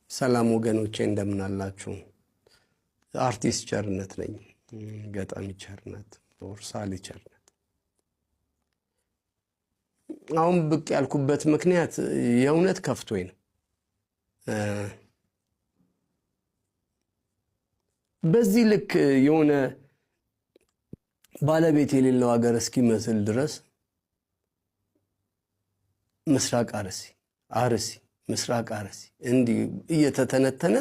ሰላም ወገኖቼ እንደምን አላችሁ? አርቲስት ቸርነት ነኝ። ገጣሚ ቸርነት ወርሳሊ ቸርነት። አሁን ብቅ ያልኩበት ምክንያት የእውነት ከፍቶኝ ነው። በዚህ ልክ የሆነ ባለቤት የሌለው ሀገር እስኪመስል ድረስ ምስራቅ አርሲ ምስራቅ አርሲ እንዲህ እየተተነተነ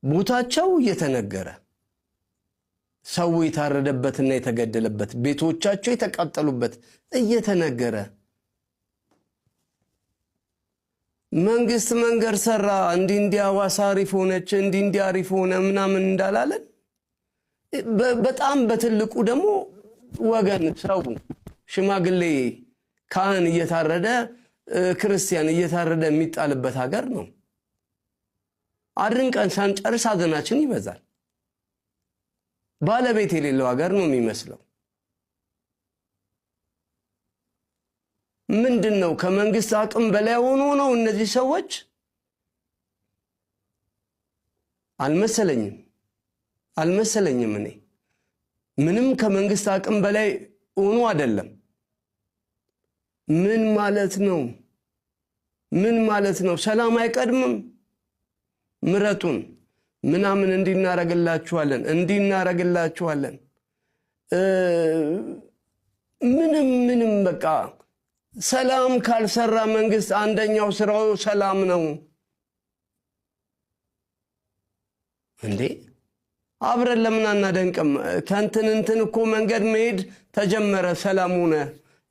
ቦታቸው እየተነገረ ሰው የታረደበትና የተገደለበት ቤቶቻቸው የተቃጠሉበት እየተነገረ መንግስት መንገር ሰራ እንዲህ ሐዋሳ አሪፍ ሆነች እንዲህ አሪፍ ሆነ ምናምን እንዳላለን በጣም በትልቁ ደግሞ ወገን ሰው ሽማግሌ ካህን እየታረደ ክርስቲያን እየታረደ የሚጣልበት ሀገር ነው። አድርንቀን ሳንጨርስ ሐዘናችን ይበዛል። ባለቤት የሌለው ሀገር ነው የሚመስለው። ምንድነው ከመንግስት አቅም በላይ ሆኖ ነው እነዚህ ሰዎች? አልመሰለኝም። እኔ ምንም ከመንግስት አቅም በላይ ሆኖ አይደለም። ምን ማለት ነው? ሰላም አይቀድምም? ምረጡን ምናምን እንዲናረግላችኋለን ምንም በቃ ሰላም ካልሰራ መንግስት አንደኛው ስራው ሰላም ነው እንዴ? አብረን ለምን አናደንቅም? ከንትን እኮ መንገድ መሄድ ተጀመረ፣ ሰላም ሆነ፣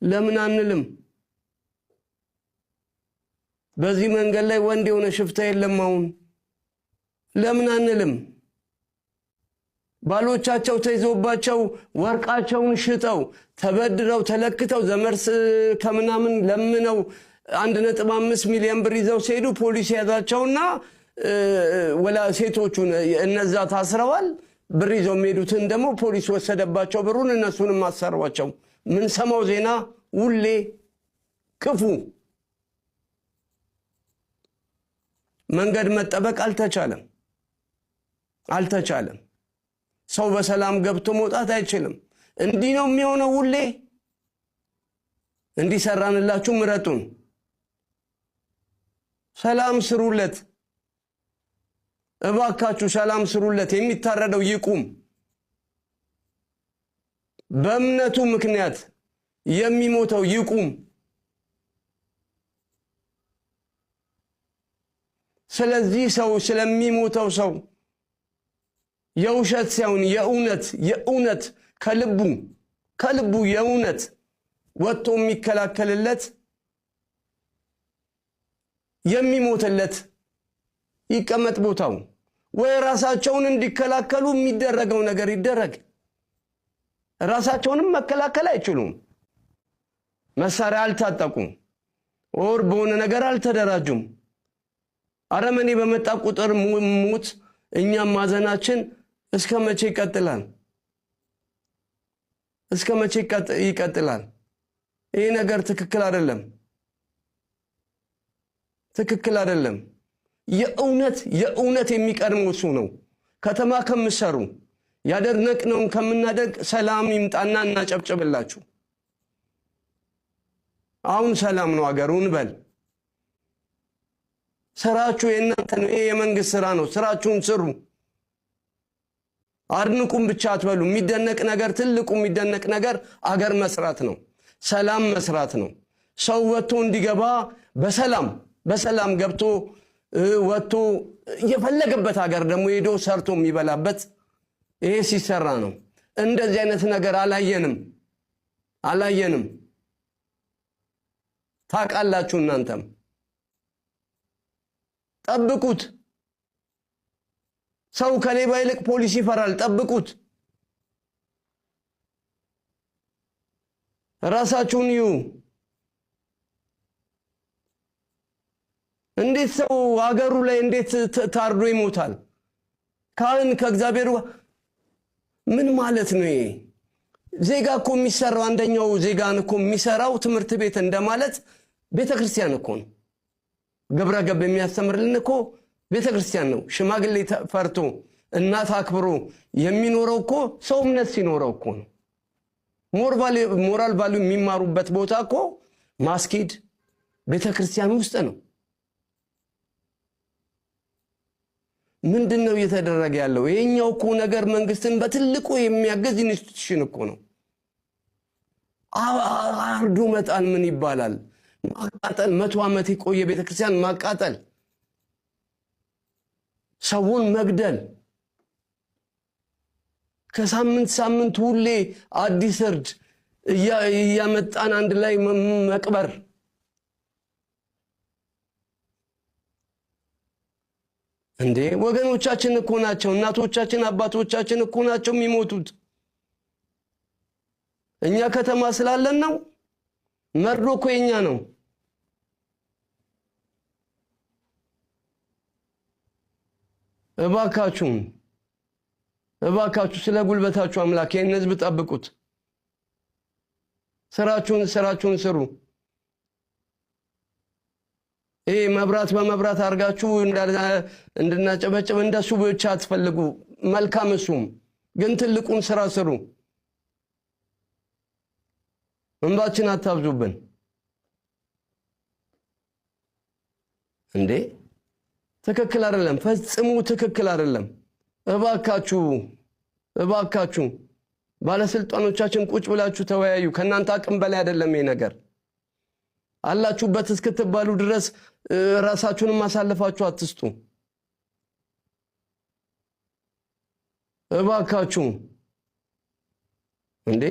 ለምን አንልም? በዚህ መንገድ ላይ ወንድ የሆነ ሽፍታ የለም አሁን፣ ለምን አንልም? ባሎቻቸው ተይዞባቸው ወርቃቸውን ሽጠው ተበድረው ተለክተው ዘመርስ ከምናምን ለምነው 1.5 ሚሊዮን ብር ይዘው ሲሄዱ ፖሊስ ያዛቸውና ወላ ሴቶቹን እነዛ ታስረዋል። ብር ይዘው የሚሄዱትን ደግሞ ፖሊስ ወሰደባቸው ብሩን፣ እነሱንም አሰሯቸው። ምን ሰማው ዜና ሁሌ ክፉ። መንገድ መጠበቅ አልተቻለም። ሰው በሰላም ገብቶ መውጣት አይችልም። እንዲህ ነው የሚሆነው ሁሌ። እንዲሰራንላችሁ ምረጡን፣ ሰላም ስሩለት፣ እባካችሁ ሰላም ስሩለት። የሚታረደው ይቁም። በእምነቱ ምክንያት የሚሞተው ይቁም። ስለዚህ ሰው ስለሚሞተው ሰው የውሸት ሳይሆን የእውነት ከልቡ የእውነት ወጥቶ የሚከላከልለት የሚሞትለት ይቀመጥ ቦታው። ወይ ራሳቸውን እንዲከላከሉ የሚደረገው ነገር ይደረግ። ራሳቸውንም መከላከል አይችሉም። መሳሪያ አልታጠቁም፣ ወር በሆነ ነገር አልተደራጁም። አረመኔ በመጣ ቁጥር ሙት እኛም ማዘናችን እስከ መቼ ይቀጥላል? ይሄ ነገር ትክክል አይደለም። የእውነት የሚቀድመው እሱ ነው። ከተማ ከምሰሩ ያደረግነውን ከምናደርግ ሰላም ይምጣና እናጨብጭብላችሁ። አሁን ሰላም ነው አገሩን በል። ስራችሁ የእናንተ ነው። ይሄ የመንግስት ስራ ነው። ስራችሁን ስሩ። አድንቁም ብቻ አትበሉ። የሚደነቅ ነገር ትልቁ የሚደነቅ ነገር አገር መስራት ነው። ሰላም መስራት ነው። ሰው ወጥቶ እንዲገባ በሰላም ገብቶ ወጥቶ የፈለገበት ሀገር ደግሞ ሄዶ ሰርቶ የሚበላበት ይሄ ሲሰራ ነው። እንደዚህ አይነት ነገር አላየንም። ታውቃላችሁ እናንተም። ጠብቁት። ሰው ከሌባ ይልቅ ፖሊስ ይፈራል። ጠብቁት። ራሳችሁን እዩ። እንዴት ሰው ሀገሩ ላይ እንዴት ታርዶ ይሞታል? ካህን ከእግዚአብሔር ምን ማለት ነው? ዜጋ እኮ የሚሰራው አንደኛው ዜጋን እኮ የሚሰራው ትምህርት ቤት እንደማለት ቤተክርስቲያን እኮ ነው። ግብረ ገብ የሚያስተምርልን እኮ ቤተክርስቲያን ነው። ሽማግሌ ፈርቶ እናት አክብሮ የሚኖረው እኮ ሰው እምነት ሲኖረው እኮ ነው። ሞራል ቫልዩ የሚማሩበት ቦታ እኮ ማስኪድ ቤተክርስቲያን ውስጥ ነው። ምንድነው እየተደረገ ያለው? ይሄኛው እኮ ነገር መንግስትን በትልቁ የሚያገዝ ኢንስቲትዩሽን እኮ ነው። አርዶ መጣል ምን ይባላል? ማቃጠል፣ 100 ዓመት የቆየ ቤተክርስቲያን ማቃጠል፣ ሰውን መግደል፣ ከሳምንት ሳምንት ሁሌ አዲስ እርድ እያመጣን አንድ ላይ መቅበር። እንዴ ወገኖቻችን እኮ ናቸው፣ እናቶቻችን አባቶቻችን እኮ ናቸው የሚሞቱት። እኛ ከተማ ስላለን ነው። መርዶ እኮ የኛ ነው። እባካችሁ ስለ ጉልበታችሁ አምላክ ይህን ህዝብ ጠብቁት። ስራችሁን ስሩ። ይሄ መብራት በመብራት አርጋችሁ እንድናጨበጭብ እንደሱ ብቻ አትፈልጉ። መልካም እሱም ግን ትልቁን ስራ ስሩ። እንባችን አታብዙብን። እንዴ ትክክል አይደለም፣ ፈጽሞ ትክክል አይደለም። እባካችሁ ባለስልጣኖቻችን ቁጭ ብላችሁ ተወያዩ። ከናንተ አቅም በላይ አይደለም ይሄ ነገር። አላችሁበት እስክትባሉ ድረስ ራሳችሁንም ማሳለፋችሁ አትስጡ። እባካችሁ እንዴ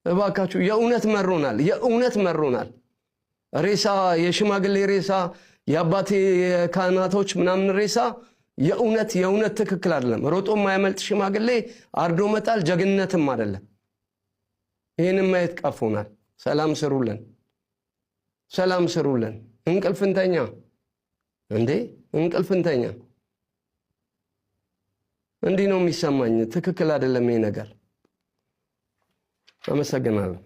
እባካችሁ የእውነት መሮናል። ሬሳ፣ የሽማግሌ ሬሳ፣ የአባቴ ካህናቶች ምናምን ሬሳ የእውነት ትክክል አይደለም። ሮጦ የማያመልጥ ሽማግሌ አርዶ መጣል ጀግንነትም አይደለም። ይሄንን ማየት ቀፎናል። ሰላም ስሩልን። እንቅልፍንተኛ እንዲህ ነው የሚሰማኝ። ትክክል አይደለም ይሄ ነገር። አመሰግናለሁ።